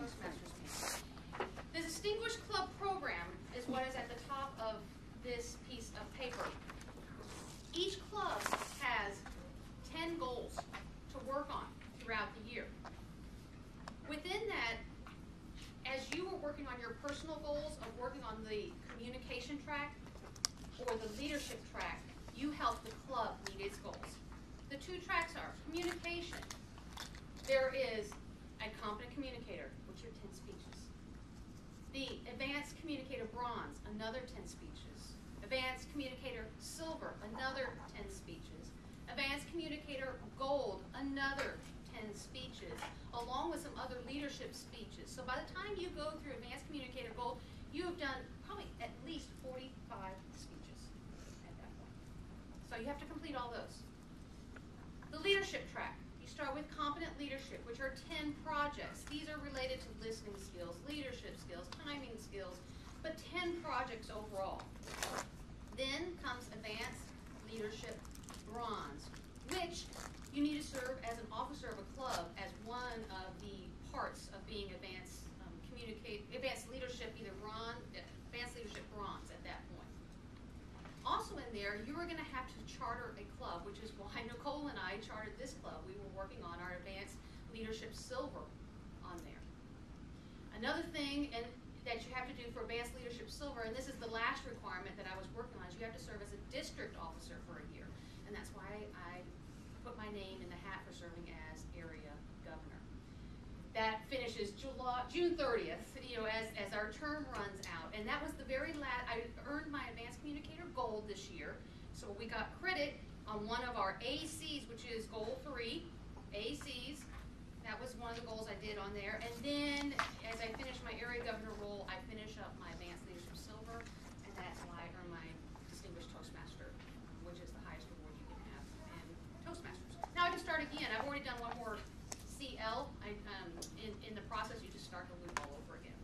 Toastmasters meeting. The Distinguished Club Program is what is at the top of this piece of paper. Each club has 10 goals to work on throughout the year. Within that, as you were working on your personal goals of working on the communication track or the leadership track, you help the club meet its goals. The two tracks are communication. There is a competent communicator, which are 10 speeches. The advanced communicator bronze, another 10 speeches. Advanced communicator silver, another 10 speeches. Advanced communicator gold, another 10 speeches, along with some other leadership speeches. So by the time you go through advanced communicator gold, you have done probably at least 45 speeches at that point. So you have to complete all those. The leadership track. You start with competent leadership, which are 10 projects. These are related to listening skills, leadership skills, timing skills, but 10 projects overall. Then comes advanced leadership bronze, which you need to serve as an officer of a club as one of the parts of being advanced leadership, advanced leadership bronze at that point. Also in there, you are going to have to charter a club, which is why Nicole and I chartered this club. We were working on our advanced leadership silver on there. Another thing that you have to do for advanced leadership silver, and this is the last requirement that I was working on, is you have to serve as a district officer for a year. And that's why I put my name in the hat for serving as area governor. That finishes June 30th, as our term runs out. And that was the very last. I earned my advanced communicator gold this year. So we got credit on one of our ACs, which is goal 3, ACs. That was one of the goals I did on there. And then as I finish my area governor role, I finish up my advanced leadership silver, and that's why I earn my distinguished Toastmaster, which is the highest award you can have in Toastmasters. Now I can start again. I've already done one more CL. In the process, you just start the loop all over again.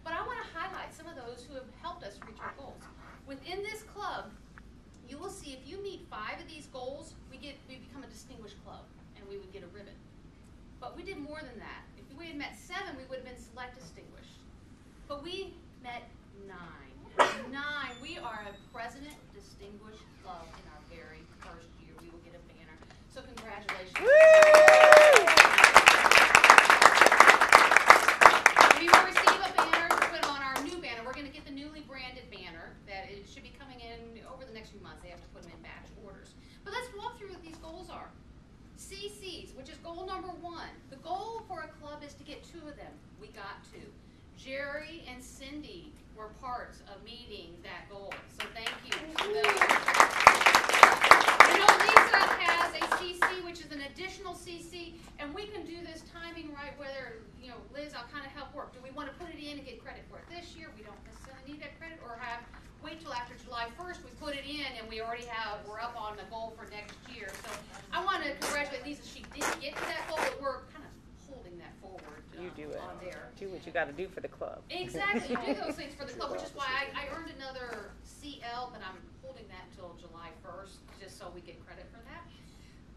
But I want to highlight some of those who have helped us reach our goals. Within this club, you will see if you meet 5 of these goals, we become a distinguished club, and we would get a ribbon. But we did more than that. If we had met 7, we would have been select distinguished. But we met 9. 9. We are a president distinguished club in our very first year. We will get a banner. So congratulations. We will receive a banner to put on our new banner. We're going to get the newly branded banner that it should be coming in over the next few months. They have to put them in batch orders. But let's walk through what these goals are. CCs, which is goal number 1. The goal for a club is to get 2 of them. We got 2. Jerry and Cindy were parts of meeting that goal. So thank you to those. Lisa has a CC, which is an additional CC, and we can do this timing right, whether, Liz, I'll kind of help work. Do we want to put it in and get credit for it this year? We don't necessarily need that credit, or wait till after July 1st, we put it in, and we're up on the goal for next year. So I want to congratulate Lisa. She did get to that goal, but we're kind of holding that forward you do it. On there. Do what you got to do for the club. Exactly. You do those things for the club, which is why I earned another CL, but I'm holding that till July 1st, just so we get credit for that.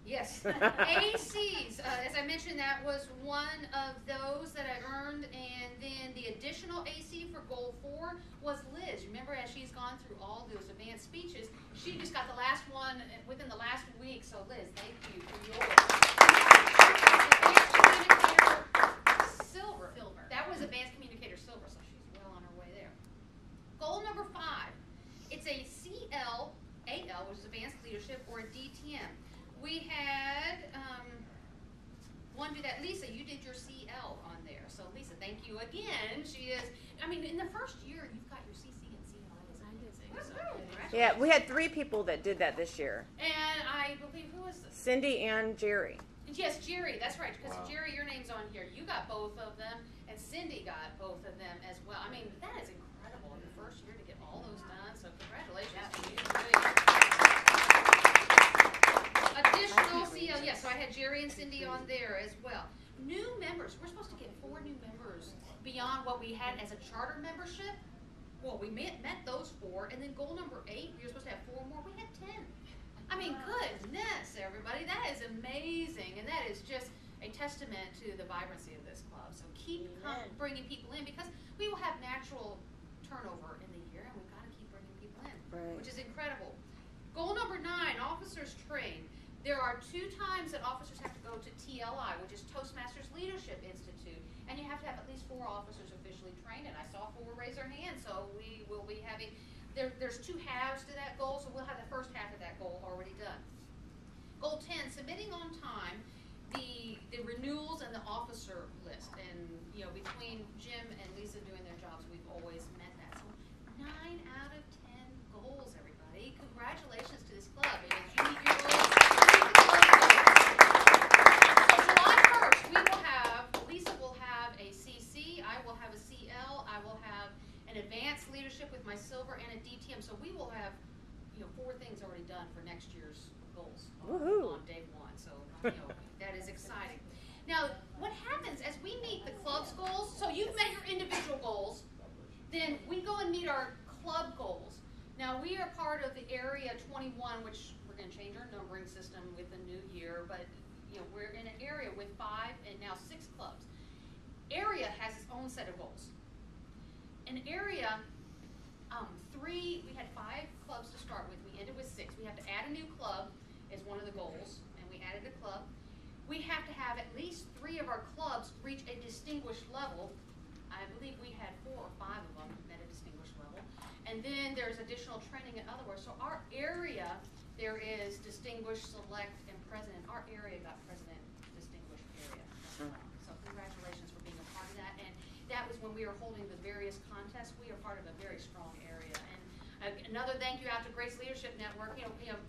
Yes. ACs, as I mentioned, that was one of those that I earned, and then the additional AC for goal 4 was Liz. Remember, as she's gone through all those advanced speeches, she just got the last one within the last week. So Liz, thank you for yours. Advanced communicator silver. That was advanced communicator silver, so she's well on her way there. Goal number 5, it's a CL, AL, which is advanced leadership, or a DTM. We had one do that. Lisa, you did your CL on there. So Lisa, thank you again. She is, in the first year, you've got your CC and CL as I did. So yeah, we had 3 people that did that this year. And I believe, who was this? Cindy and Jerry. Yes, Jerry, that's right, because Jerry, your name's on here. You got both of them, and Cindy got both of them as well. That is incredible in the first year to get all those done, so congratulations to you. Additional CL, yes, so I had Jerry and Cindy on there as well. New members, we're supposed to get 4 new members beyond what we had as a charter membership. Well, we met those 4, and then goal number 8, we were supposed to have 4 more. We had 10. Goodness, everybody, that is amazing, and that is just a testament to the vibrancy of this club. So keep bringing people in, because we will have natural turnover in the year, and we've got to keep bringing people in, which is incredible. Goal number 9, officers train. There are 2 times that officers have to go to TLI, which is Toastmasters Leadership Institute, and you have to have at least 4 officers officially trained. And I saw 4 raise their hands, so we will be having. There's 2 halves to that goal, so we'll have the first half of that goal already done. Goal 10, submitting on time the renewals and the officer list. And between Jim and Lisa doing their jobs, we've always met that. So 9 out of 10 goals, everybody. Congratulations to this club. If you meet your goals, so July 1st, Lisa will have a CC, I will have a CL, I will have an advanced leadership with my silver and a DTM. So we will have 4 things already done for next year's goals on day 1. So that is exciting. Now, what happens as we meet the club's goals? So you've met your individual goals, then we go and meet our club goals. Now, we are part of the Area 21, which we're going to change our numbering system with the new year, but we're in an area with 5 and now 6 clubs. Area has its own set of goals. An area, 3, we had 5 clubs to start with. We ended with 6. We have to add a new club as one of the goals, and we added a club. We have to have at least 3 of our clubs reach a distinguished level. I believe we had 4 or 5 of them at a distinguished level. And then there's additional training in other words. So our area, there is distinguished, select, and president. Our area got president distinguished area. So congratulations for being a part of that. And that was when we were holding the various contests. We are part of a very strong area. And another thank you out to Grace Leadership Network.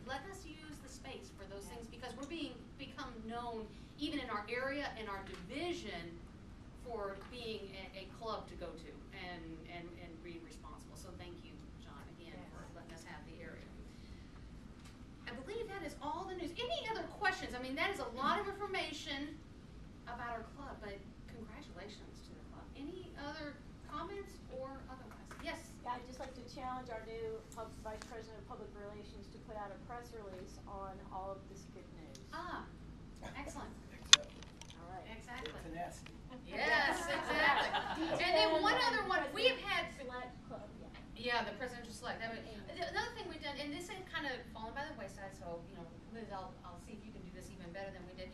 Let us use the space for those things, because we're become known even in our area and our division for being a club to go to and be responsible. So thank you, John, again, for letting us have the area. I believe that is all the news. Any other questions? I mean, that is a lot of information about our club, but congratulations to the club. Any other comments or otherwise? Yes? I'd just like to challenge our new Vice President of Public Relations to put out a press release on all of this good news. Excellent. All right. Exactly. Tenacity. Yes, exactly. And then one other one, we have had. Select Club, Yeah, the presidential select. Another thing we've done, and this had kind of fallen by the wayside, so, Liz, I'll see if you can do this even better than we did.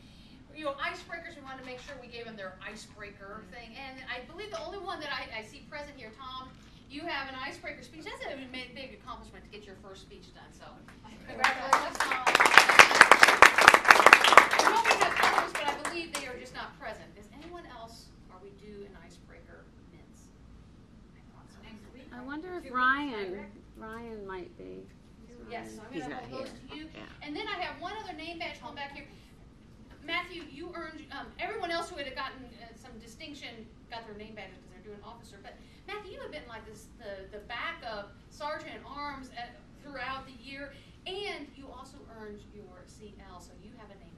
Icebreakers, we wanted to make sure we gave them their icebreaker thing. And I believe the only one that I see present here, Tom, you have an icebreaker speech. That's a big accomplishment to get your first speech done, so congratulations, Tom. I know we have others, but I believe they are just not present. Is anyone else, are we due an icebreaker mints? I wonder if Ryan might be. Yes, so I'm going to hold those to you. Yeah. And then I have one other name badge home back here. Matthew, you earned, everyone else who had gotten some distinction got their name badges because they're doing officer, but Matthew, you have been like this, the backup sergeant at arms throughout the year, and you also earned your CL, so you have a name